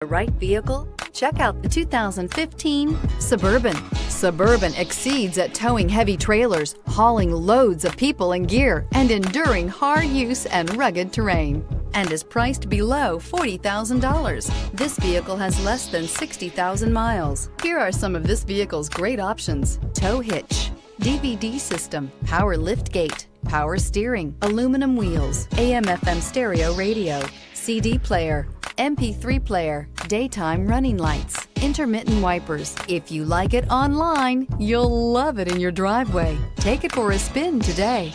The right vehicle? Check out the 2015 Suburban. Suburban exceeds at towing heavy trailers, hauling loads of people and gear, and enduring hard use and rugged terrain, and is priced below $40,000. This vehicle has less than 60,000 miles. Here are some of this vehicle's great options: tow hitch, DVD system, power liftgate, power steering, aluminum wheels, AM/FM stereo radio, CD player, MP3 player, daytime running lights, intermittent wipers. If you like it online, you'll love it in your driveway. Take it for a spin today.